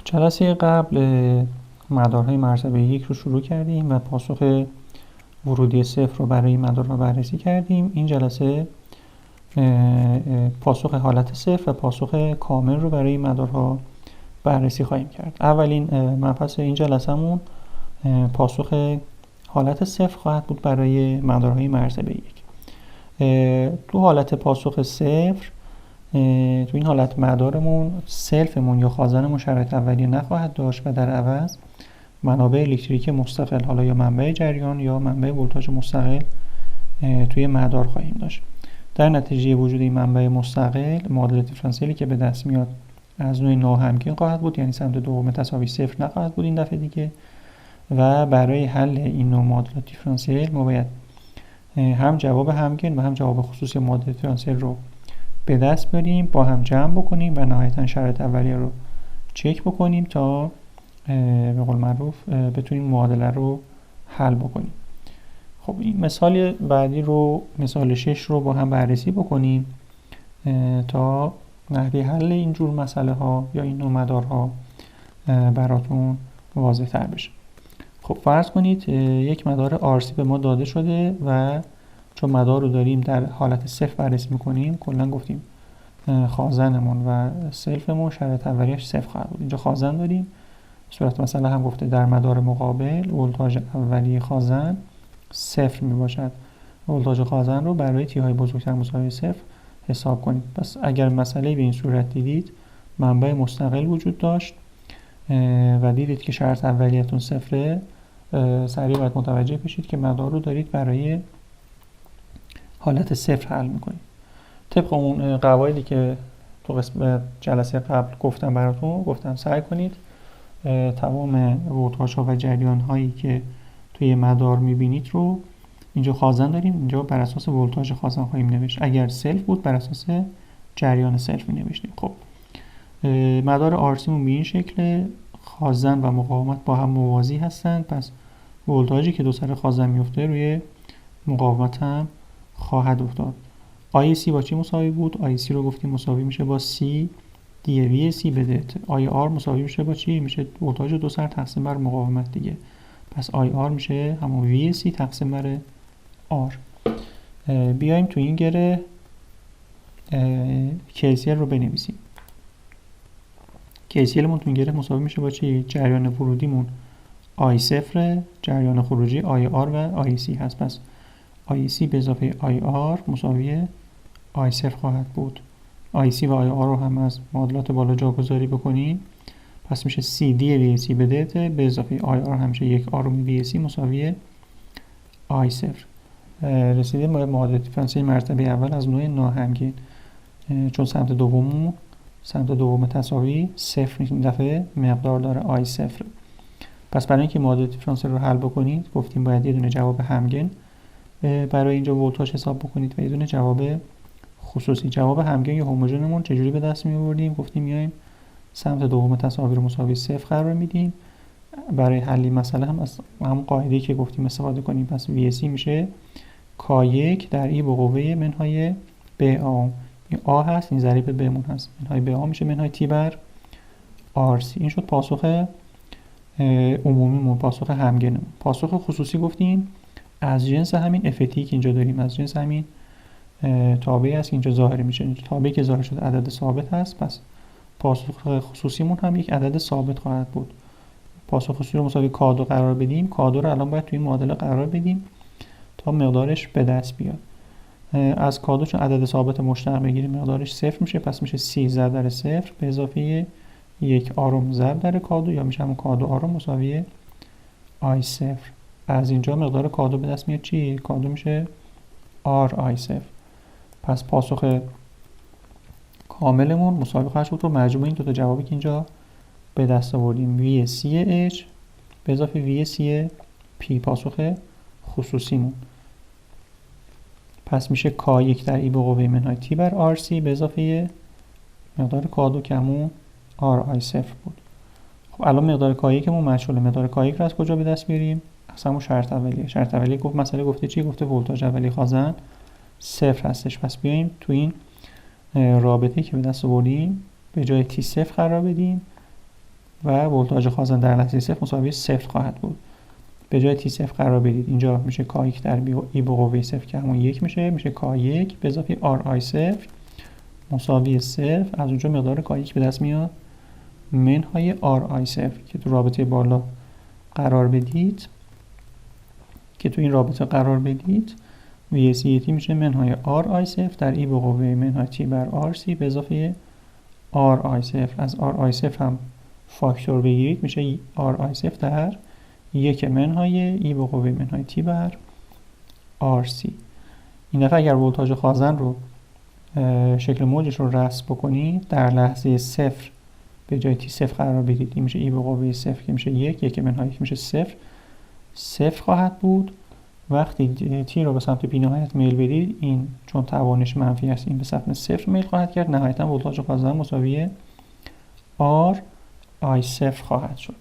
جلسه قبل مدارهای مرتبه 1 رو شروع کردیم و پاسخ ورودی 0 رو برای مدارها بررسی کردیم. این جلسه پاسخ حالت 0 و پاسخ کامل رو برای مدارها بررسی خواهیم کرد. اولین مبحث این جلسه‌مون پاسخ حالت 0 خواهد بود برای مدارهای مرتبه 1. تو حالت پاسخ 0 تو این حالت مدارمون سلفمون یا خازنمون شرایط اولیه نخواهد داشت و در عوض منابع الکتریک مستقل، حالا یا منبع جریان یا منبع ولتاژ مستقل توی مدار خواهیم داشت. در نتیجه وجود این منبع مستقل معادله دیفرانسیلی که به دست میاد از نوع ناهمگین خواهد بود، یعنی سمت دوم تساوی 0 نخواهد بود این دفعه دیگه. و برای حل این نوع معادلات دیفرانسیل ما باید هم جواب همگن و هم جواب خصوصی معادله دیفرانسیل رو به دست بیاریم، با هم جمع بکنیم و نهایتا شرایط اولیه رو چک بکنیم تا به قول معروف بتونیم معادله رو حل بکنیم. خب این مثال بعدی رو، مثال 6 رو با هم بررسی بکنیم تا نحوه حل اینجور مسئله ها یا این نوع مدارها براتون واضح تر بشه. خب فرض کنید یک مدار RC به ما داده شده و چون مدار رو داریم در حالت 0 بررسی میکنیم، کلا گفتیم خازنمون و سلفمون شرایط اولیه‌اش 0 خواهد بود. اینجا خازن داریم، صورت مثلا هم گفته در مدار مقابل ولتاژ اولیه خازن 0 می باشد. ولتاژ خازن رو برای تی های بزرگتر مساوی 0 حساب کنید. پس اگر مسئله به این صورت دیدید، منبع مستقل وجود داشت و دیدید که شرط اولیه‌تون 0، سریع باید متوجه بشید که مدار رو دارید برای حالت 0 حل میکنید. طبق اون قواعدی که تو قسمت جلسه قبل گفتم براتون، گفتم سعی کنید تمام ولتاژها و جریان هایی که توی مدار میبینید رو، اینجا خازن داریم، اینجا بر اساس ولتاژ خازن خواهیم نوشت. اگر سلف بود بر اساس جریان سلف می نوشتیم. خب مدار RC مون به این شکل، خازن و مقاومت با هم موازی هستند، پس ولتاژی که دو سر خازن میفته روی مقاومت هم خواهد افتاد. IC با چی مساوی بود؟ IC رو گفتیم مساوی میشه با C دی VC بده. IR مساوی میشه با چی؟ میشه ولتاژ دو سر تقسیم بر مقاومت دیگه. پس IR میشه همون VC تقسیم بر R. بیایم تو این گره KCL رو بنویسیم. KCL مون تو این گره مساوی میشه با چی؟ جریان ورودیمون I0، جریان خروجی IR و IC هست. پس IC به اضافه IR مساوی I0 خواهد بود. IC و IR رو هم از معادلات بالا جاگذاری بکنیم، پس میشه C دی VC به دلتا به اضافه IR همیشه یک R VC مساوی I0. رسیدیم به معادله دیفرانسیل مرتبه اول از نوع ناهمگین، چون سمت دوم تساوی 0 نیست، این دفعه مقدار داره I0. پس برای اینکه معادله دیفرانسیل رو حل بکنید، گفتیم باید یه دونه جواب همگن برای اینجا ولتاژ حساب بکنید و یه دونه جواب خصوصی. جواب همگن یا هوموژنمون چجوری به دست می آوردیم؟ گفتیم میایم سمت دوم تساوی رو مساوی 0 قرار میدیم. برای حل مسئله هم از همون قاعده‌ای که گفتیم استفاده کنیم. پس VC میشه K1 در ای به قوه منهای BA. این A هست، این ضریب B مون هست. منهای BA میشه منهای T بر RC. این شد پاسخ عمومیمون، پاسخ همگنمون. پاسخ خصوصی گفتیم از جنس همین FT که اینجا داریم، از جنس همین تابعی است که اینجا ظاهر میشه. اینجا تابعی که ظاهر شده عدد ثابت هست، پس پاسخ خصوصیمون هم یک عدد ثابت خواهد بود. پاسخ خصوصی رو مساوی کادو قرار بدیم. کادو رو الان باید توی این معادله قرار بدیم تا مقدارش به دست بیاد. از کادو چون عدد ثابت مشتق بگیریم مقدارش 0 میشه، پس میشه 30 ضرب در 0 به اضافه یک آرم ضرب در کادو، یا میشه همون کادو آرم مساوی I0. از اینجا مقدار کادو به دست میاد چی؟ کادو میشه RI0. پس پاسخ کاملمون مساوی خواهد شد رو مجموع این دو تا جوابی که اینجا به دست آوردیم، VC H به اضافه VC P، پاسخ خصوصیمون. پس میشه K1 در ای به قوه منهای T بر RC به اضافه مقدار کادو که همون RI0 بود. خب خب الان مقدار کاییکمون مجهوله. مقدار کاییک رو از کجا به دست بیاریم؟ از همون شرط اولیه. شرط اولیه گفت مسئله گفته چی؟ گفته ولتاژ اولیه خازن 0 هستش. پس بیایم تو این رابطه‌ای که به دست آوردیم به جای تی 0 قرار بدیم و ولتاژ خازن در لحظه 0 مساوی 0 خواهد بود. به جای تی 0 قرار بدید اینجا میشه کاییک در ای به قوه 0 که همون 1 میشه کاییک به اضافه آر آی 0 مساوی 0. از اونجا مقدار کاییک به دست میاد منهای آر آی 0 که تو رابطه بالا قرار بدید، وی سی تی میشه منهای آر آی 0 در ای به قوه منهای تی بر آر سی به اضافه آر آی 0. از آر آی 0 هم فاکتور بگیرید میشه آر آی 0 در 1 منهای ای به قوه منهای تی بر آر سی. این دفعه اگر ولتاژ خازن رو شکل موجش رو رسم بکنید در لحظه 0 به جای تی 0 قرار بدید، این میشه ای به قوه 0 که میشه 1 منهای 1 میشه 0 خواهد بود. وقتی تی رو به سمت بی‌نهایت میل بدید این چون توانش منفی است این به سمت 0 میل خواهد کرد. نهایتا ولتاژ خازن مساوی آر آی 0 خواهد شد.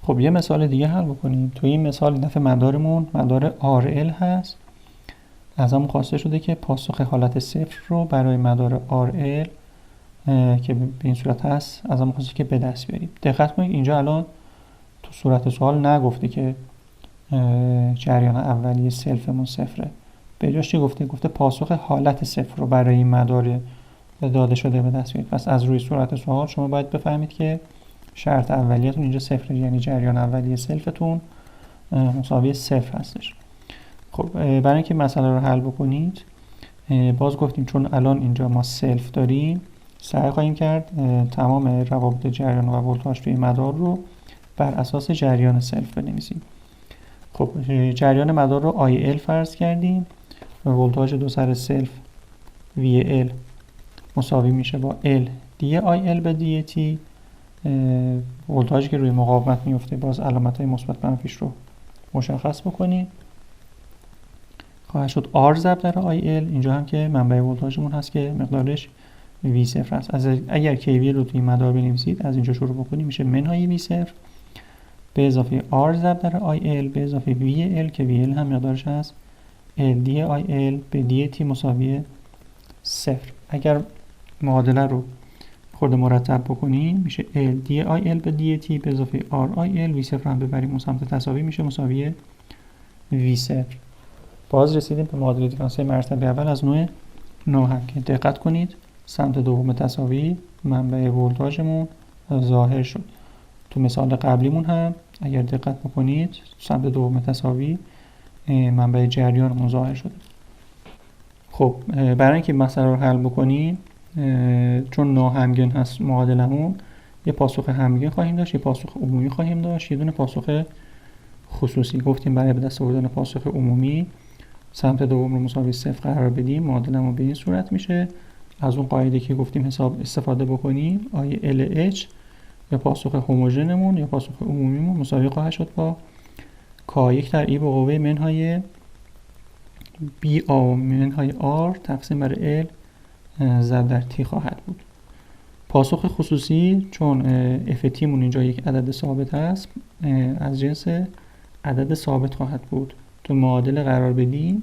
خب یه مثال دیگه حل بکنیم. تو این مثال این دفعه مدارمون مدار RL هست. از همون خواسته شده که پاسخ حالت 0 رو برای مدار RL که به این صورت هست از همون خواسته که به دست بیاریم. دقت کنید اینجا الان تو صورت سوال نگفته که جریان اولیه سلفمون 0. به جاش چی گفته؟ گفته پاسخ حالت 0 رو برای این مدار داده شده به دست بیارید. پس از روی صورت سوال شما باید بفهمید که شرط اولیه‌تون اینجا 0 یعنی جریان اولیه سلفتون مساوی 0 هستش. خب برای اینکه مسئله رو حل بکنید باز گفتیم چون الان اینجا ما سلف داریم سعی خواهیم کرد تمام روابط جریان و ولتاژ توی مدار رو بر اساس جریان سلف بنویسیم. خب جریان مدار رو آی ال فرض کردیم و ولتاژ دو سر سلف وی ال مساوی میشه با ال دی آی ال به دی تی. ولتاژی که روی مقاومت میفته باز علامت‌های مثبت منفیش رو مشخص بکنیم. خواهد شد آر ضرب در آی ال. اینجا هم که منبع ولتاژمون هست که مقدارش وی صفر است. اگر کی رو توی مدار بنویسید از اینجا شروع بکنیم میشه منهای وی صفر به اضافه آر ضرب در آی ال به اضافه وی ال که وی ال هم مقدارش هست ال دی آی ال به دی تی مساوی صفر. اگر معادله رو خورده مرتب بکنیم میشه ال دی آی ال به دی تی به اضافه آر آی ال. وی صفر هم ببریم اون سمت تساوی میشه مساوی وی صفر. باز رسیدیم به معادله دیفرانسیل مرتبه اول از نوع ناهمگن. دقت کنید سمت دوم تساوی منبع ولتاژمون ظاهر شد. تو مثال قبلیمون هم اگر دقت بکنید سمت دوم تساوی منبع جریانمون ظاهر شده. خب برای اینکه مسئله رو حل بکنیم چون ناهمگن هست معادلمون یه پاسخ همگن خواهیم داشت، یه پاسخ عمومی خواهیم داشت، یه دونه پاسخ خصوصی. گفتیم برای به دست آوردن پاسخ عمومی سمت دوم رو مساوی صفر قرار بدیم. معادلمون به این صورت میشه. از اون قاعده که گفتیم حساب استفاده بکنیم آی ال اچ یا پاسخ هوموژنمون یا پاسخ عمومیمون مساوی خواهد شد با k1 در ای به قوه منهای بی آ منهای آر تقسیم بر ال ضرب در تی خواهد بود. پاسخ خصوصی چون اف تیمون اینجا یک عدد ثابت هست از جنس عدد ثابت خواهد بود. تو معادله قرار بدیم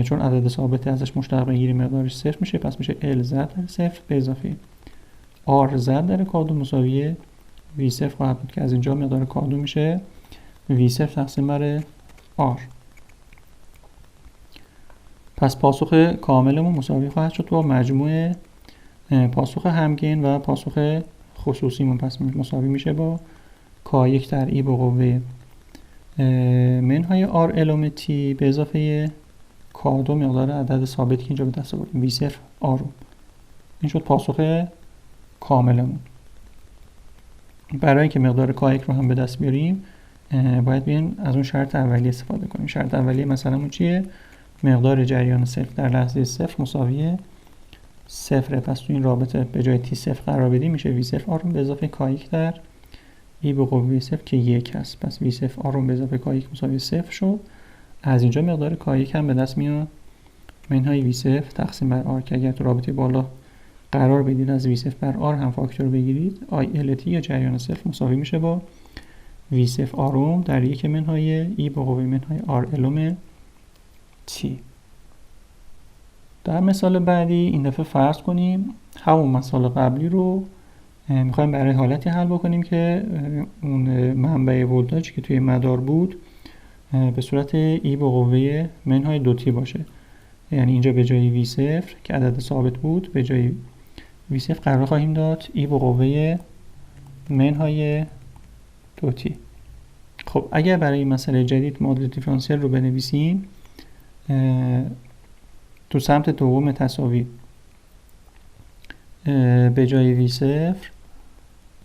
چون عدد ثابت ازش مشتق بگیریم مقدارش صفر میشه. پس میشه ال ضرب در صفر به اضافه آر ضرب در کادو مساوی وی صفر خواهد بود که از اینجا مقدار کادو میشه وی صفر تقسیم بر آر. پس پاسخ کاملمون مساوی خواهد شد با مجموع پاسخ همگن و پاسخ خصوصیمون. پس مساوی میشه با k1 در ای به قوه منهای آر الوم تی به اضافه کادو مقدار عدد ثابتی که اینجا به دست آوردیم وی صفر آر. این شد پاسخ کاملمون. برای اینکه مقدار k1 رو هم به دست بیاریم باید بیایم از اون شرط اولیه استفاده کنیم. شرط اولیه مثلا چیه؟ مقدار جریان صفر در لحظه صفر مساوی صفره. پس تو این رابطه به جای تی صفر قرار بدیم میشه وی صفر آر به اضافه k1 در ای به قوه صفر که 1 هست. پس وی صفر آر به اضافه k1 مساوی صفر شد. از اینجا مقدار k1 هم به دست میاد منهای وی صفر تقسیم بر آر که اگر تو رابطه بالا قرار بدید از وی صفر بر آر هم فاکتور بگیرید، آی ال تی یا جریان صفر مساوی میشه با وی صفر آروم در 1 منهای ای به قوه منهای آر الوم تی. در مثال بعدی این دفعه فرض کنیم همون مثال قبلی رو میخوایم برای حالتی حل بکنیم که اون منبع ولتاژی که توی مدار بود به صورت ای به قوه منهای دو تی باشه. یعنی اینجا به جای وی صفر که عدد ثابت بود، به جای وی صفر قرار خواهیم داد ای به قوه منهای دو تی. خب اگر برای این مسئله جدید مدل دیفرانسیل رو بنویسیم، تو سمت دوم تساوی به جای وی صفر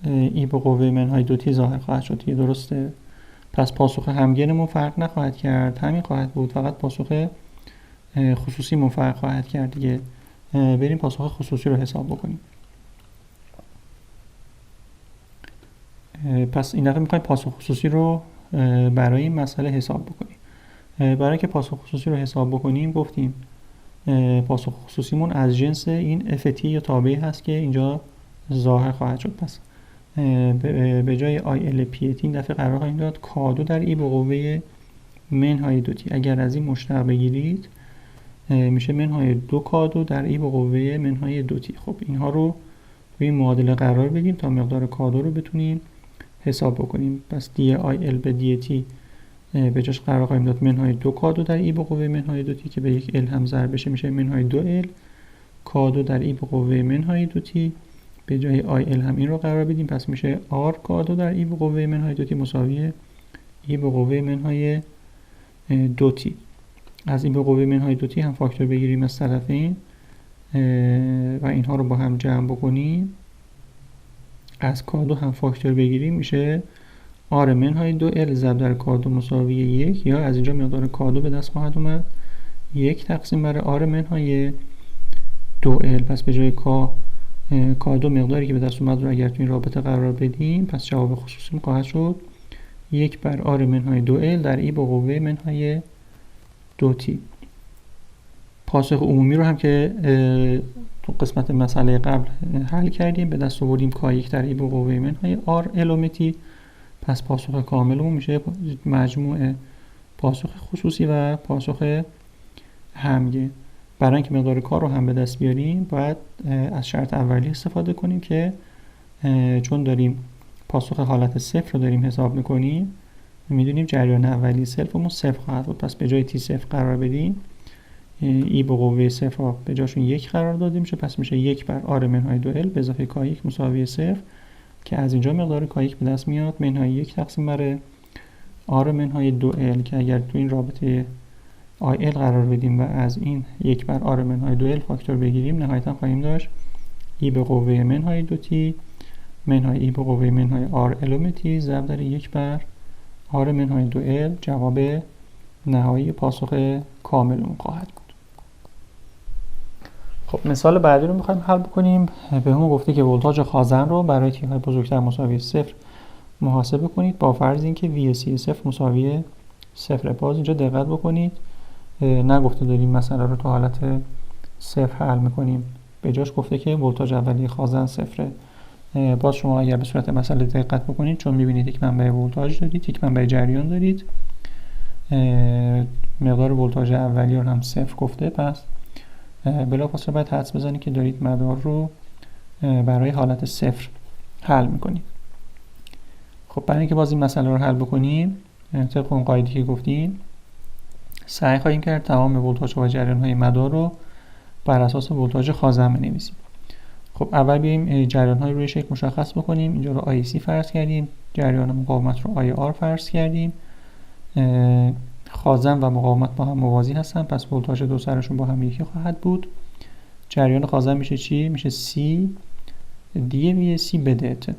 ای به قوه منهای دو تی ظاهر خواهد شد. دیگه درسته؟ پس پاسخ همگنمون فرق نخواهد کرد، همین خواهد بود، فقط پاسخ خصوصی من فرق خواهد کرد دیگه. بریم پاسخ خصوصی رو حساب بکنیم. پس این دفعه میخوایم پاسخ خصوصی رو برای این مسئله حساب بکنیم. برای که پاسخ خصوصی رو حساب بکنیم گفتیم پاسخ خصوصیمون از جنس این FT یا تابعی هست که اینجا ظاهر خواهد شد. پس به جای ILPT این دفعه قرار خواهیم داد کادو در ای به قوه منهای دو تی. اگر از این مشتق بگیرید میشه منهای دو کادو در ای به قوه منهای دو تی. خب اینها رو روی این معادله قرار بدیم تا مقدار کادو رو بتونیم حساب بکنیم. پس دی آی ال به دی تی به جاش قرار خواهیم داد منهای دو کادو در ای به قوه منهای دو تی که به یک ال هم ضرب بشه میشه منهای دو ال کادو در ای به قوه منهای دو تی. به جای آی ال هم این رو قرار بدیم، پس میشه آر کادو در ای به قوه منهای دو تی مساوی ای به قوه منهای دو تی. از ای به قوه منهای دو تی هم فاکتور بگیریم از طرفین و اینها رو با هم جمع بکنیم، از کادو هم فاکتور بگیریم میشه آر منهای دو ال ضرب در کادو مساوی یک، یا از اینجا مقدار کادو به دست خواهد اومد یک تقسیم بر آر منهای دو ال. پس به جای کادو مقداری که به دست اومد رو اگر تو این رابطه قرار بدیم، پس جواب خصوصی خواهد شد یک بر آر منهای دو ال در ای به قوه منهای دو تی. پاسخ عمومی رو هم که تو قسمت مسئله قبل حل کردیم، به دست آوردیم کا یک در ای به قوه منهای آر الوم تی. پس پاسخ کاملمون میشه مجموع پاسخ خصوصی و پاسخ همگن. برای اینکه مقدار کار رو هم به دست بیاریم باید از شرط اولی استفاده کنیم که چون داریم پاسخ حالت صفر رو داریم حساب میکنیم، میدونیم جریان اولی صفرمون صفر خواهد بود. پس به جای تی صفر قرار بدیم، ای به قوه صفر به جاشون یک قرار داده میشه، پس میشه یک بر آر منهای دو ال به اضافه کا یک مساوی صفر که از اینجا مقدار کا یک به دست میاد منهای یک تقسیم بر آر منهای دو ال که اگر تو این رابطه آی ال قرار بدیم و از این یک بر آر منهای دو ال فاکتور بگیریم، نهایتا خواهیم داشت ای به قوه منهای دو تی منهای ای به قوه منهای آر الوم تی ضرب در یک بر آر منهای دو ال. جواب نهایی پاسخ کاملمون خواهد بود. خب مثال بعدی رو میخوایم حل بکنیم. به همون گفته که ولتاژ خازن رو برای تی‌های بزرگتر مساوی صفر محاسبه کنید با فرض اینکه وی سی صفر مساوی صفر. باز اینجا دقت بکنید نگفته داریم مسئله رو تو حالت صفر حل میکنیم، به جاش گفته که ولتاژ اولیه خازن صفره. باز شما اگر به صورت مسئله دقت بکنید، چون میبینید یک منبع ولتاژ دارید یک منبع جریان دارید، مقدار ولتاژ اولیه رو هم صفر گفته، پس بلافاصله باید حدس بزنید که دارید مدار رو برای حالت صفر حل میکنید. خب برای اینکه باز این مسئله رو حل بکنیم طبق اون قاعده‌ای که گفتیم سعی خواهیم کرد تمام ولتاژ و جریان‌های مدار رو بر اساس ولتاژ خازن بنویسیم. خب اول بیایم جریان‌های روی شکل مشخص بکنیم. اینجا رو آی سی فرض کردیم، جریان مقاومت رو آی آر فرض کردیم. خازن و مقاومت با هم موازی هستن، پس ولتاژ دو سرشون با هم یکی خواهد بود. جریان خازن میشه چی؟ میشه سی دی وی سی به دت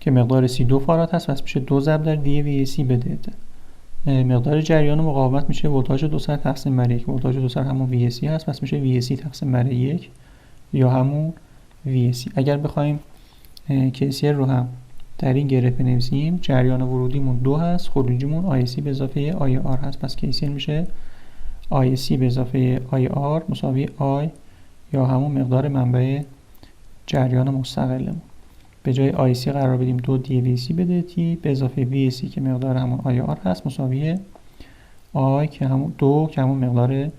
که مقدار سی 2 فاراد هست، پس میشه 2 ضرب در دی وی سی به دت. مقدار جریان مقاومت میشه ولتاژ دو سر تقسیم بر یک. ولتاژ دو سر همون وی سی هست، پس میشه وی سی تقسیم بر یک یا همون وی سی. اگر بخوایم کیسیر رو هم در این گره بنویسیم، جریان ورودیمون 2 هست، خروجیمون آی سی به اضافه آی آر هست، پس کیسیر میشه IC به اضافه IR مساوی I یا همون مقدار منبع جریان مستقلمون. به جای IC قرار بدیم 2 DVC به DT به اضافه VC که مقدار همون IR هست مساوی I که همون 2 که همون مقدار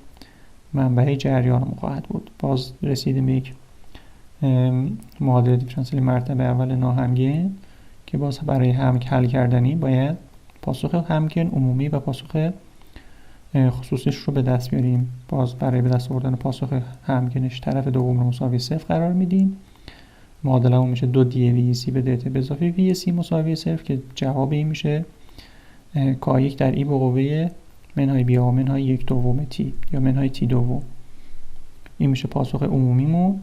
منبع جریانمون خواهد بود. باز رسیدیم به یک معادله دیفرانسیل مرتبه اول ناهمگن که باز برای حل کردنی باید پاسخ همگن عمومی و پاسخ خصوصیش رو به دست بیاریم. باز برای به دست آوردن پاسخ همگنش طرف دوم رو مساوی 0 قرار میدیم. معادلمون میشه 2 DVC به DT به اضافه VC مساوی 0 که جواب این میشه K1 در ای به قوه منهای بیا منهای 1/2 تی یا منهای تی دوم. این میشه پاسخ عمومیمون.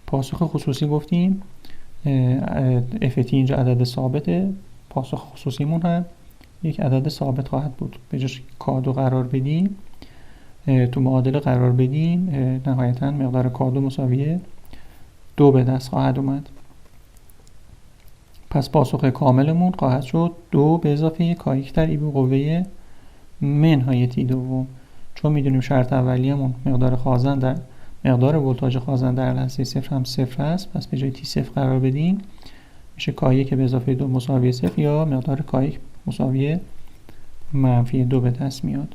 پاسخ خصوصی گفتیم FT اینجا عدد ثابته، پاسخ خصوصیمون هم یک عدد ثابت خواهد بود. به جاش K2 قرار بدیم تو معادله قرار بدیم نهایتا مقدار K2 مساوی 2 به دست خواهد اومد. پس پاسخ کاملمون خواهد شد 2 به اضافه K1 در ای به قوه منهای تی دوم. چون میدونیم شرط اولیه‌مون مقدار خازن در مقدار ولتاژ خازن در لحظه صفر هم صفر هست، پس به جای تی صفر قرار بدیم میشه K1 به اضافه 2 مساوی 0 یا مقدار K1 مساوی منفی 2 به دست میاد.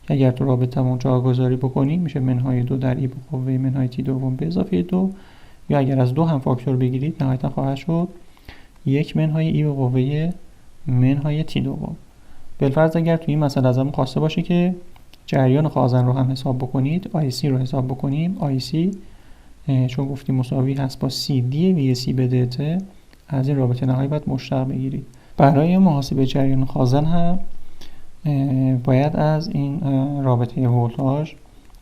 اگر تو رابطه‌مون جاگذاری بکنیم میشه منهای 2 در ای به قوه منهای تی دوم به اضافه 2 یا اگر از 2 هم فاکتور بگیرید نهایتا خواهد شد 1 منهای ای به قوه منهای تی دوم. بالفرض اگر توی این مسئله ازمون خواسته باشه که جریان خازن رو هم حساب بکنید، IC رو حساب بکنیم. IC چون گفتیم مساوی هست با CD VC به DT، از این رابطه نهایی باید مشتق بگیرید. برای محاسبه جریان خازن هم باید از این رابطه ولتاژ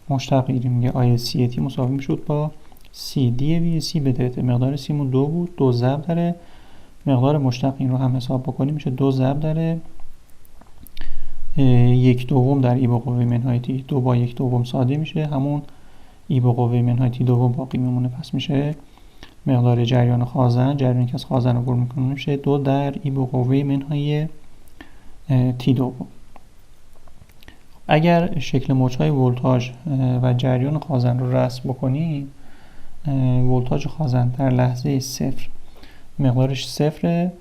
مشتق بگیریم. میگه IC مساوی میشد با CD VC به DT. مقدار سیمون 2 بود، 2 ضرب داره مقدار مشتق این رو هم حساب بکنیم میشه 2 ضرب داره 1/2 در ای به قوه منهای تی. 2 با 1/2 ساده میشه، همون ای به قوه منهای تی دوم باقی میمونه. پس میشه مقدار جریان خازن، جریانی که از خازن عبور میکنه میشه 2 در ای به قوه منهای تی دوم. اگر شکل موج‌های ولتاژ و جریان خازن رو رسم بکنیم، ولتاژ خازن در لحظه صفر مقدارش صفره،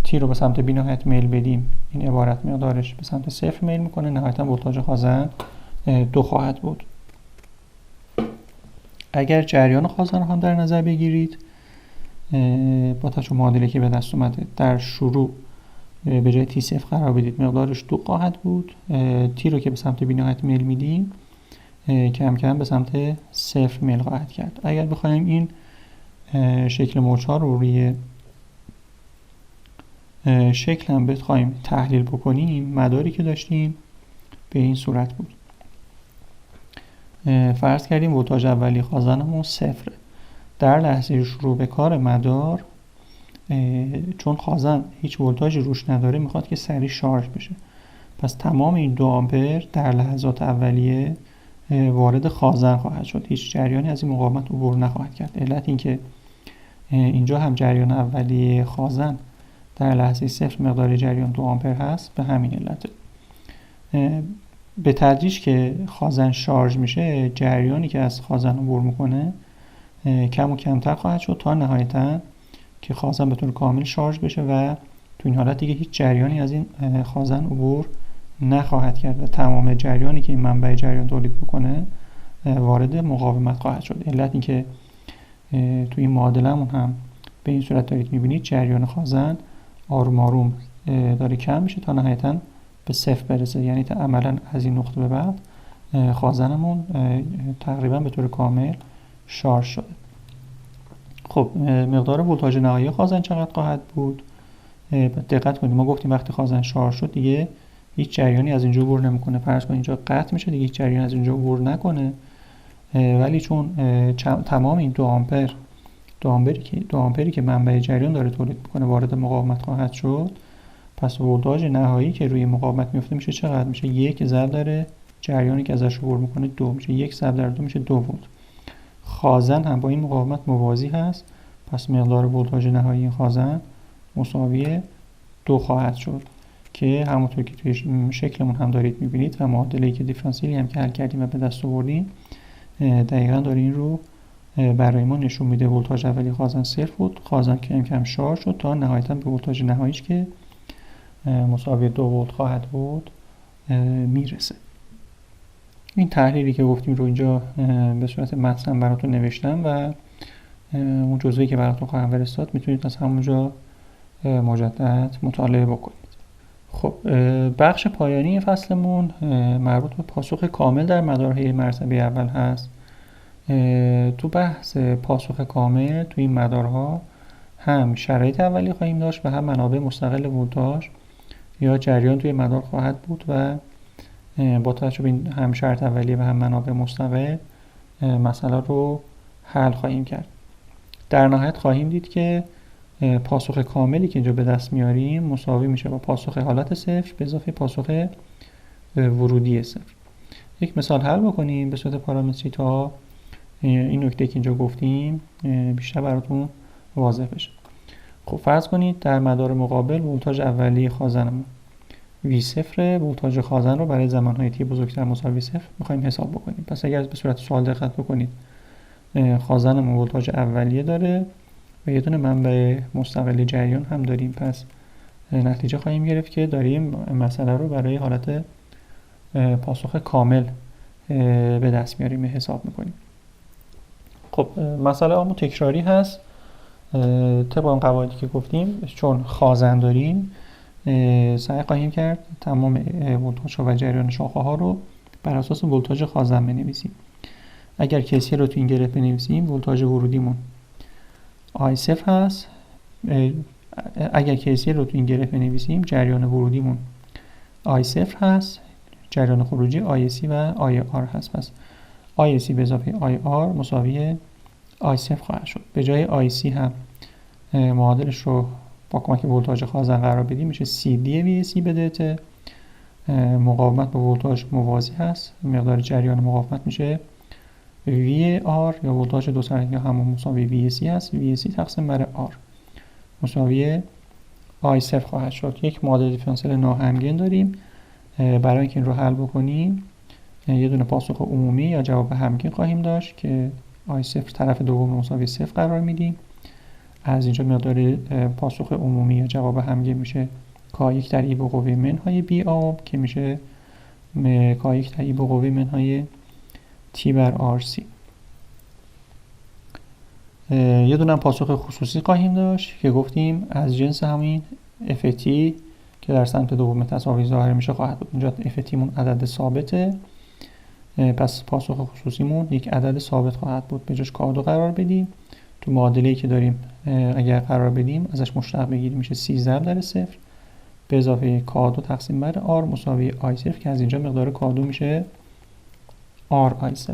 تی رو به سمت بی نهایت میل بدیم این عبارت مقدارش به سمت صفر میل میکنه، نهایتا ولتاژ خازن 2 خواهد بود. اگر جریان خازن رو هم در نظر بگیرید با توجه به معادله که به دست اومده در شروع به جای تی صفر قرار بدید مقدارش 2 خواهد بود. تی رو که به سمت بی نهایت میل میدیم کم کم به سمت صفر میل خواهد کرد. اگر بخوایم این شکل موج‌ها رو روی شکل هم بخوایم تحلیل بکنیم، مداری که داشتیم به این صورت بود. فرض کردیم ولتاژ اولی خازنمون صفره. در لحظه شروع به کار مدار چون خازن هیچ ولتاژی روش نداره میخواد که سریع شارژ بشه، پس تمام این 2 آمپر در لحظات اولیه وارد خازن خواهد شد. هیچ جریانی از این مقاومت عبور نخواهد کرد. علت این که اینجا هم جریان اولیه خازن در لحظه صفر مقدار جریان 2 آمپر هست به همین علت. به تدریج که خازن شارژ میشه جریانی که از خازن عبور میکنه کم و کمتر خواهد شد تا نهایتا که خازن به طور کامل شارژ بشه و تو این حالت دیگه هیچ جریانی از این خازن عبور نخواهد کرد و تمام جریانی که این منبع جریان تولید میکنه وارد مقاومت خواهد شد. علت این که تو این معادلمون هم به این صورت دارید میبینید جریان خازن آروم آروم داره کم میشه تا نهایتا به صفر برسه، یعنی عملا از این نقطه به بعد خازنمون تقریبا به طور کامل شارژ شده. خب مقدار ولتاژ نهایی خازن چقدر خواهد بود؟ دقت کنید ما گفتیم وقتی خازن شارژ شد دیگه هیچ جریانی از اینجا عبور نمیکنه. فرض کنید اینجا قطع میشه دیگه هیچ جریانی از اینجا عبور نکنه، ولی چون تمام این 2 آمپری که منبع جریان داره تولید میکنه وارد مقاومت خواهد شد، پس ولتاژ نهایی که روی مقاومت میفته میشه چقدر؟ میشه 1 ضرب در جریانی که ازش عبور میکنه 2 میشه 1 ضرب در 2 میشه 2 ولت. خازن هم با این مقاومت موازی هست، پس مقدار ولتاژ نهایی خازن مساوی 2 خواهد شد که همونطور که توی شکلمون هم دارید میبینید و معادله‌ای که دیفرانسیلی هم که حل کردیم و به دست آوردیم دقیقاً داره این رو برای ما نشون میده. ولتاژ اولیه خازن 0 بود، خازن کم کم شارژ شد تا نهایتاً به ولتاژ نهاییش که مساوی 2 ولت خواهد بود میرسه. این تحلیلی که گفتیم رو اینجا به صورت متن براتون نوشتم و اون جزوهی که براتون خواهم فرستاد میتونید از همونجا مجدد مطالعه بکنید. خب بخش پایانی فصلمون مربوط به پاسخ کامل در مدارهای مرتبه اول هست. تو بحث پاسخ کامل تو این مدارها هم شرایط اولیه خواهیم داشت و هم منابع مستقل ولتاژ یا جریان توی مدار خواهد بود و با توجه به این هم شرط اولیه و هم منابع مستقل مسئله رو حل خواهیم کرد. در نهایت خواهیم دید که پاسخ کاملی که اینجا به دست میاریم مساوی میشه با پاسخ حالت صفر به اضافه پاسخ ورودی صفر. یک مثال حل بکنیم به صورت پارامتری تا این نکته که اینجا گفتیم بیشتر براتون واضح بشه. خب فرض کنید در مدار مقابل ولتاژ اولیه خازنمون V0 ولتاژ خازن رو برای زمانهای t بزرگتر مساوی صفر میخوایم حساب بکنیم. پس اگر به صورت سوال دقت بکنید خازنمون ولتاژ اولیه داره و یه دونه منبع مستقل جریان هم داریم، پس نتیجه خواهیم گرفت که داریم مسئله رو برای حالت پاسخ کامل به دست میاریم حساب میکنیم. خب مسئله همون تکراری هست. طبق اون قواعدی که گفتیم چون خازن داریم سعی خواهیم کرد تمام ولتاژ و جریان شاخه ها رو بر اساس ولتاژ خازن بنویسیم. اگر کیسی رو تو این گره بنویسیم ولتاژ ورودیمون I0 هست. اگر کیسی رو تو این گره بنویسیم جریان ورودیمون I0 هست، جریان خروجی IC و IR هست. پس IC به اضافه IR مساوی I0 خواهد شد. به جای IC هم معادلش رو با کمک ولتاژ خازن قرار بدیم میشه CD VC به دلتا. مقاومت با ولتاژ موازی هست، مقدار جریان مقاومت میشه VAR یا ولتاژ دو سرنگی همون مساوی VC هست. VC تقسیم بر R مساوی I0 خواهد شد. یک معادله دیفرانسیل ناهمگن داریم. برای اینکه این رو حل بکنیم یه دونه پاسخ عمومی یا جواب همگن خواهیم داشت که I0 طرف دوم مساوی 0 قرار میدیم. از اینجا مقدار پاسخ عمومی یا جواب همگن میشه K1 در ای به قوه منهای بی آب که میشه K1 در ای به قوه منهای T بر RC. یه دونه پاسخ خصوصی خواهیم داشت که گفتیم از جنس همین FT که در سمت دوم تساوی ظاهر میشه خواهد بود. اینجا FT مون عدد ثابته، پس پاسخ خصوصیمون یک عدد ثابت خواهد بود. به جاش K2 قرار بدیم. تو معادله‌ای که داریم اگر قرار بدیم ازش مشتق بگیریم میشه 13 در صفر به اضافه K2 تقسیم بر R مساوی I0 که از اینجا مقدار K2 میشه R I0.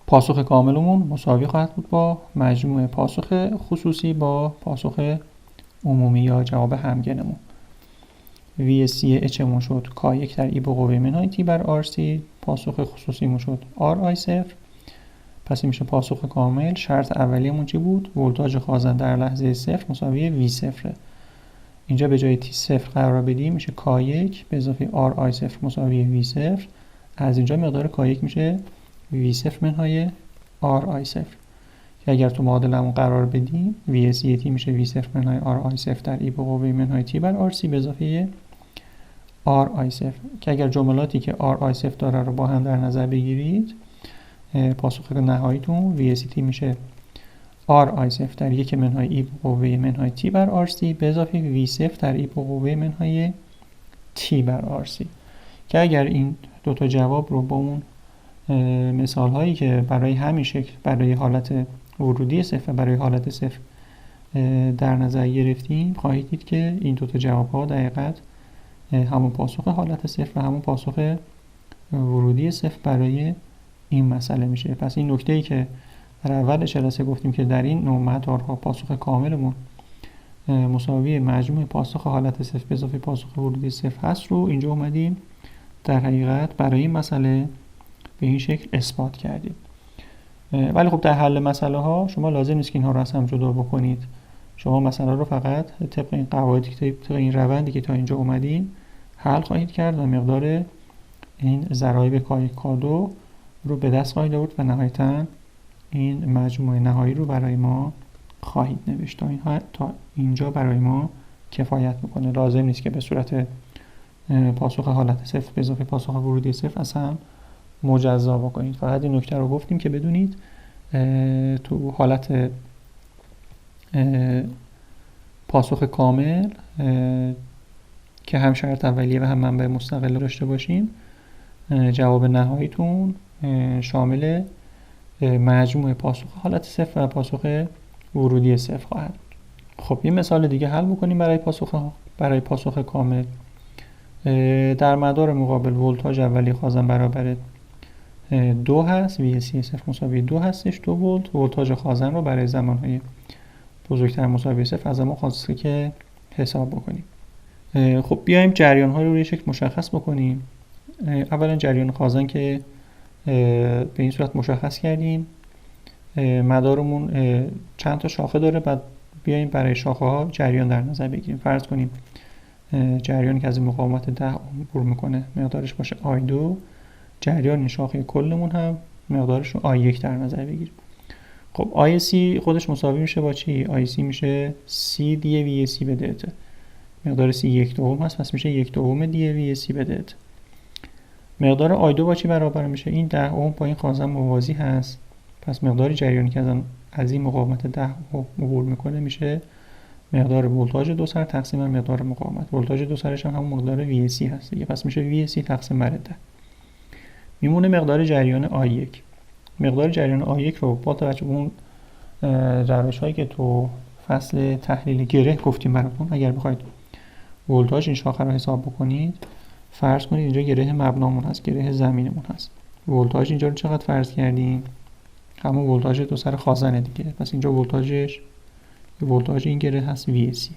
پاسخ کاملمون مساوی خواهد بود با مجموع پاسخ خصوصی با پاسخ عمومی یا جواب همگنمون. VC H مون شد K1 در ای به قوه منهای T بر RC. پاسخ خصوصیمون شد R I0. پس این میشه پاسخ کامل. شرط اولیه‌مون چی بود؟ ولتاژ خازن در لحظه صفر مساوی V0. اینجا به جای T0 قرار بدیم میشه K1 به اضافه R I0 مساوی V0. از اینجا مقدار K1 میشه V0 منهای R I0 که اگر تو معادلمون قرار بدیم VC T میشه V0 منهای R I0 در ای به قوه منهای T بر RC به اضافه R I0 که اگر جملاتی که R I0 داره رو با هم در نظر بگیرید پاسخ نهاییتون VC T میشه R I0 در یک منهای ای به قوه منهای T بر RC به اضافه V0 در ای به قوه منهای T بر RC که اگر این دوتا جواب رو با اون مثال هایی که برای همین شکل برای حالت ورودی صفر و برای حالت صفر در نظر گرفتیم خواهید دید که این دوتا جواب ها دقیقاً همون پاسخ حالت صفر و همون پاسخ ورودی صفر برای این مسئله میشه. پس این نکته ای که در اول جلسه گفتیم که در این نوع مدارها پاسخ کاملمون مساوی مجموع پاسخ حالت صفر به اضافه پاسخ ورودی صفر هست رو اینجا اومدیم در حقیقت برای این مسئله به این شکل اثبات کردیم. ولی خب در حل مسئله ها شما لازم نیست که اینها رو از هم جدا بکنید. شما مسئله رو فقط طبق این قواعدی که طبق این روندی که تا اینجا اومدیم حل خواهید کرد و مقدار این ضرایب کای کادو رو به دست خواهید آورد و نهایتاً این مجموع نهایی رو برای ما خواهید نوشت. تا اینجا برای ما کفایت میکنه. لازم نیست که به صورت پاسخ حالت صفر به اضافه پاسخ ورودی صفر اصلا مجزا بکنید. فقط این نکته رو گفتیم که بدونید تو حالت پاسخ کامل که هم شرط اولیه و هم منبع مستقل داشته باشیم، جواب نهاییتون شامل مجموع پاسخ حالت صفر و پاسخ ورودی صفر خواهد بود. خب یه مثال دیگه حل بکنیم برای پاسخ کامل. در مدار مقابل ولتاژ اولیه خازن برابر 2 هست، VSC صفر مساوی 2 هستش، 2 ولت. ولتاژ خازن رو برای زمانهای بزرگتر مساوی صفر از ما خواسته که حساب بکنیم. خب بیایم جریان ها رو روی شکل مشخص بکنیم. اولا جریان خازن که به این صورت مشخص کردیم. مدارمون چند تا شاخه داره، بعد بیایم برای شاخه ها جریان در نظر بگیریم. فرض کنیم جریانی که از این مقاومت 10 اوم عبور میکنه مقدارش باشه I2. جریان این شاخه کلمون هم مقدارش رو I1 در نظر بگیریم. خب IC خودش مساوی میشه با چی؟ IC میشه C دی VSC به دلتا. مقدار C 1/2 هست، پس میشه 1/2 دی VSC به دلتا. مقدار I2 با چی برابر میشه؟ این 10 اوم با این خازن موازی هست، پس مقدار جریانی که از این مقاومت 10 اوم عبور میکنه میشه مقدار ولتاژ دو سر تقسیم مقدار مقاومت. ولتاژ دو سرش هم همون مقدار VSC هست دیگه، پس میشه VSC تقسیم بر 10. میمونه مقدار جریان I1. مقدار جریان I1 رو با توجه به اون روش هایی که تو فصل تحلیل گره گفتیم براتون، اگر بخواید ولتاژ این شاخه رو حساب بکنید، فرض کنید اینجا گره مبنامون هست، گره زمینمون هست. ولتاژ اینجا رو چقدر فرض کردیم؟ همون ولتاژ دو سر خازنه دیگه، پس اینجا ولتاژ این گره هست VSC.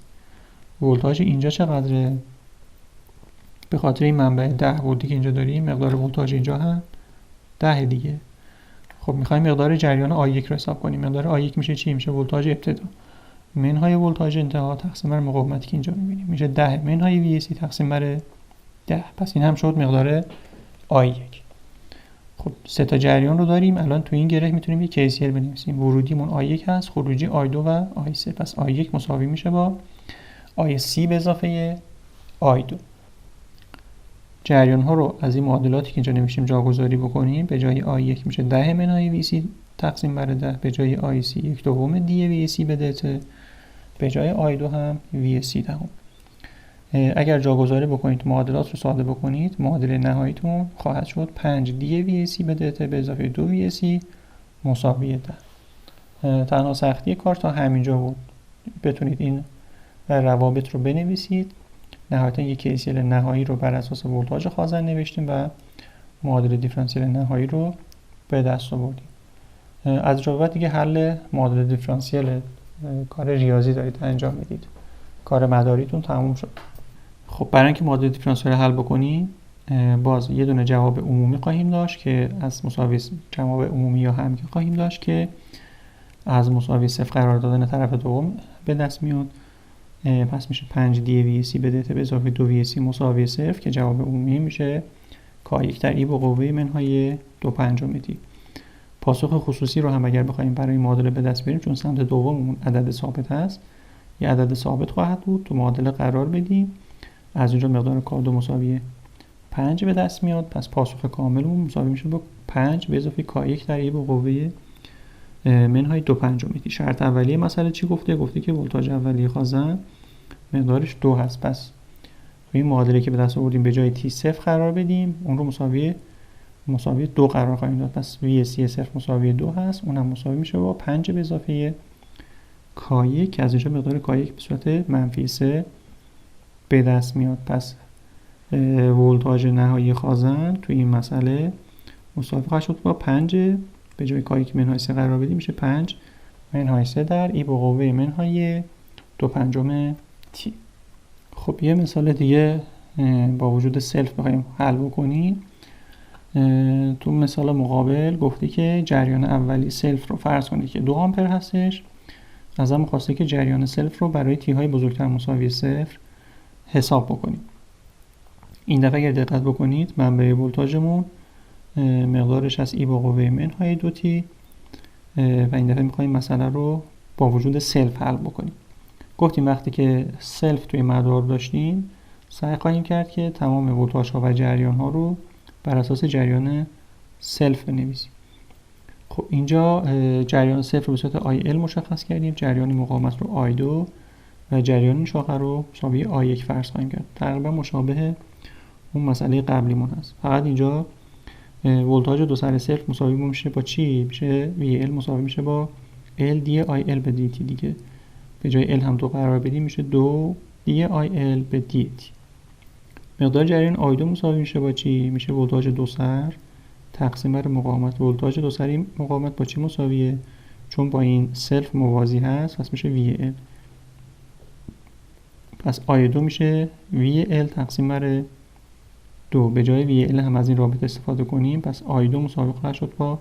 ولتاژ اینجا چقدره؟ به خاطر این منبع 10 ولتی که اینجا داریم مقدار ولتاژ اینجا هم 10 دیگه. خب میخوایم مقدار جریان I1 رو حساب کنیم. مقدار I1 میشه چی؟ میشه ولتاژ ابتدا منهای ولتاژ انتها تقسیم بر مقاومتی که اینجا میبینیم، میشه 10 منهای VSC تقسیم بر 10. پس این هم شد مقدار I1. خب سه تا جریان رو داریم. الان تو این گره میتونیم یک KCL بنویسیم. ورودیمون I1 هست، خروجی I2 و I3. پس I1 مساوی میشه با IC به اضافه I2. جریان ها رو از این معادلاتی که اینجا نوشتیم جاگذاری بکنیم. به جای I1 میشه 10 منهای VC تقسیم بر 10، به جای IC 1/2 دی VSC به دلتا، به جای I2 هم VSC دهم. اگر جاگذاری بکنید معادلات رو ساده بکنید، معادله نهاییتون خواهد شد 5 دی VSC به دلتا به اضافه 2 VSC مساوی 10. تنها سختی کار تا همینجا بود. بتونید این روابط رو بنویسید. نهایتا یک KCL نهایی رو بر اساس ولتاژ خازن نوشتیم و معادله دیفرانسیل نهایی رو به دست آوردیم. از جا دیگه حل معادله دیفرانسیل کار ریاضی دارید انجام میدید. کار مداریتون تموم شد. خب برای اینکه معادله دیفرانسیل حل بکنیم، باز یه دونه جواب عمومی خواهیم داشت که از مساوی جواب عمومی یا هم که خواهیم داشت که از مساوی صفر قرار دادن طرف دوم به دست میاد. پس میشه 5 دی VSC به دلتا به اضافه 2 VSC مساوی صفر که جواب عمومی میشه K1 در ای به قوه منهای 2/5 دی. پاسخ خصوصی رو هم اگر بخوایم برای معادله به دست بیاریم، چون سمت دوممون عدد ثابت هست، یه عدد ثابت خواهد بود، تو معادله قرار بدیم. از اونجا مقدار K2 مساوی 5 به دست میاد. پس پاسخ کاملمون مساوی میشه با 5 به اضافه K1 در ای به قوه منهای 2/5 دی. شرط اولیه مسئله چی گفته؟ گفته که ولتاژ اولیه خازن مقدارش 2 هست. پس توی این معادله که به دست آوردیم به جای T صفر قرار بدیم، اون رو مساوی 2 قرار خواهیم داد. پس VSC صفر مساوی 2 هست، اونم مساوی میشه با 5 به اضافه K1 که از اینجا مقدار K1 به صورت -3 به دست میاد. پس ولتاژ نهایی خازن توی این مسئله مساوی خواهد شد با 5 به جای K1 منهای 3 قرار بدیم، میشه 5 منهای 3 در ای به قوه منهای 2/5 T. خب یه مثال دیگه با وجود سلف بخوایم حل بکنیم. تو مثال مقابل گفته که جریان اولی سلف رو فرض کنید که 2 آمپر هستش، ازم خواسته که جریان سلف رو برای تی های بزرگتر مساوی صفر حساب بکنیم. این دفعه اگر دقت بکنید منبع ولتاژمون مقدارش از ای با قوه منهای 2t و این دفعه میخوایم مسئله رو با وجود سلف حل بکنیم. گفتیم وقتی که سلف توی مدار داشتیم سعی خواهیم کرد که تمام ولتاژ ها و جریان ها رو بر اساس جریان سلف بنویسیم. خب اینجا جریان سلف رو به صورت IL مشخص کردیم، جریان مقاومت رو I2 و جریان شاخه رو مساوی I1 فرض خواهیم کرد. تقریبا مشابه اون مسئله قبلیمون هست، فقط اینجا ولتاژ دو سر سلف مساوی میشه با چی؟ میشه VL مساوی میشه با L دی IL به DT دیگه. به جای L هم 2 قرار بدیم میشه 2 دی IL به DT. مقدار جریان I2 مساوی میشه با چی؟ میشه ولتاژ دو سر تقسیم بر مقاومت. ولتاژ دو سری مقاومت با چی مساویه؟ چون با این سلف موازی هست پس میشه VL. پس I2 میشه VL تقسیم بر 2. به جای VL هم از این رابطه استفاده کنیم پس I2 مساوی خواهد شد با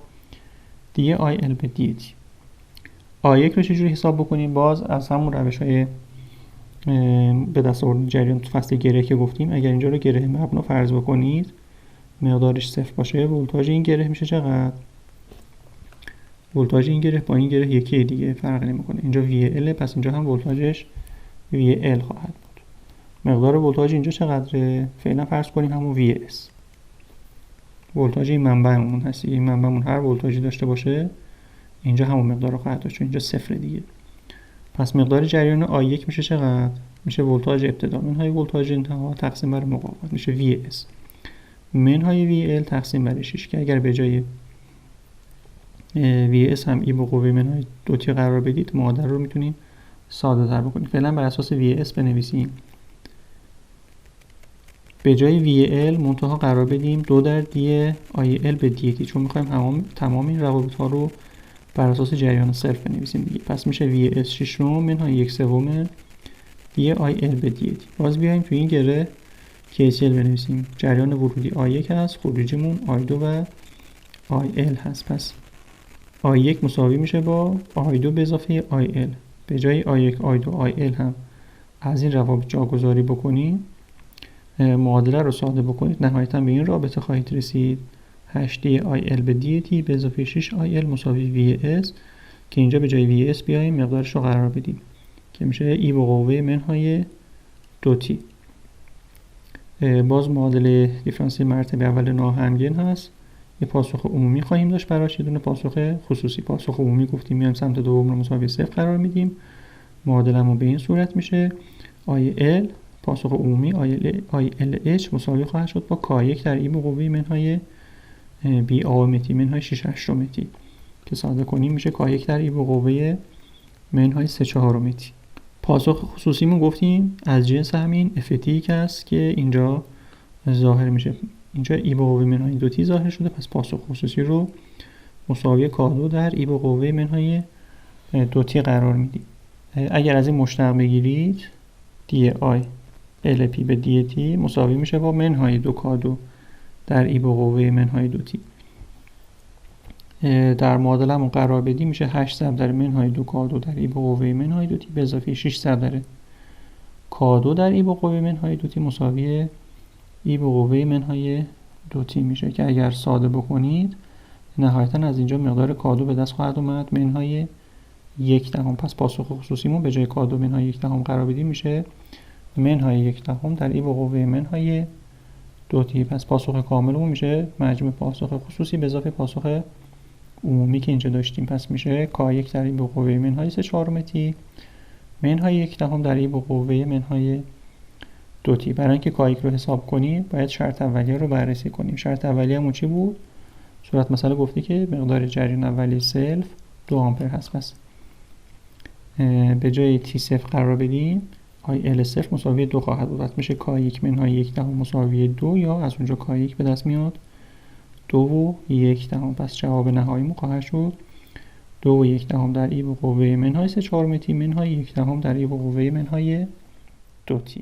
دی IL به DT. I1 رو چجوری حساب بکنیم؟ باز از همون روش‌های به دست آوردن جریان تو فصل گره که گفتیم. اگر اینجا رو گره مبنا فرض بکنید مقدارش صفر باشه، ولتاژ این گره میشه چقدر؟ ولتاژ این گره با این گره یکی دیگه، فرق نمیکنه. اینجا VL پس اینجا هم ولتاژش VL خواهد بود. مقدار ولتاژ اینجا چقدره؟ فعلا فرض کنیم همون VS. ولتاژ این منبعمون هست. این منبعمون هر ولتاژی داشته باشه اینجا همون مقدار رو خواهد داشت، چون اینجا صفر دیگه. پس مقدار جریان I1 میشه چقدر؟ میشه ولتاژ ابتدا منهای ولتاژ انتها تقسیم بر مقاومت، میشه VS منهای VL تقسیم بر 6 که اگر به جای VS هم ای با قوه منهای 2t قرار بدید معادله رو میتونیم ساده تر بکنیم. فعلا بر اساس VS بنویسیم، به جای VL منتها قرار بدیم 2 در دی IL به DT، چون میخوایم تمام این روابط ها رو بر اساس جریان سلف بنویسیم دیگه. پس میشه VS 6 منهای 1 سوم دی IL به DT. باز بیایم تو این گره KCL بنویسیم. جریان ورودی I1 هست، خروجیمون I2 و IL هست. پس I1 مساوی میشه با I2 به اضافه IL. به جای I1 I2 IL هم از این روابط جاگذاری بکنیم، معادله رو ساده بکنید، نهایتا به این رابطه خواهید رسید 8 IL به DT به اضافه 6 IL مساوی VS که اینجا به جای VS بیاییم مقدارش رو قرار بدیم که میشه ای با قوه منهای 2t. باز معادله دیفرانسیل مرتبه اول ناهمگن هست. یه پاسخ عمومی خواهیم داشت براش، یه دونه پاسخ خصوصی. پاسخ عمومی گفتیم میایم سمت دوم رو مساوی 0 قرار میدیم. معادلمون به این صورت میشه IL پاسخ عمومی ILH مساوی خواهد شد با K1 در ای به قوه منهای بی آمتی منهای 6 هشتمتی که ساده کنیم میشه K1 در ای به قوه منهای 3 چهارمتی. پاسخ خصوصیمون گفتیم از جنس همین FT است که اینجا ظاهر میشه. اینجا ای به قوه منهای 2t ظاهر شده، پس پاسخ خصوصی رو مساوی K2 در ای به قوه منهای 2t قرار میدیم. اگر از این مشتق بگیرید دی آی LP به DT مساوی میشه با منهای 2K2 در ای به قوه منهای 2t. در معادلمون قرار بدیم میشه 8 ضرب در منهای 2K2 در ای به قوه منهای 2t به اضافه 6 ضرب در K2 در ای به قوه منهای 2t مساوی ای به قوه منهای 2t میشه که اگر ساده بکنید نهایتا از اینجا مقدار K2 به دست خواهد اومد منهای 1 دهم. پس پاسخ خصوصیمون به جای K2 منهای 1 دهم قرار بدیم میشه منهای 1 دهم در ای به قوه منهای 2t. پس پاسخ کاملمون میشه مجموع پاسخ خصوصی به اضافه پاسخ عمومی که اینجا داشتیم. پس میشه K1 در ای به قوه منهای 3 چهارمتی منهای 1 دهم در ای به قوه منهای 2t. برای اینکه K1 رو حساب کنیم باید شرط اولیه رو بررسی کنیم. شرط اولیه‌مون چی بود؟ صورت مسئله گفته که مقدار جریان اولیه سلف 2 آمپر هست. پس به جای T0 قرار بدیم IL0 مساوی 2 خواهد بود. پس میشه K1 منهای 1 دهم مساوی 2 یا از اونجا K1 به دست میاد 2 و 1 دهم. پس جواب نهاییمون خواهد شد 2 و 1 دهم در ای به قوه منهای 3 چهارمتی منهای 1 دهم در ای به قوه منهای 2t.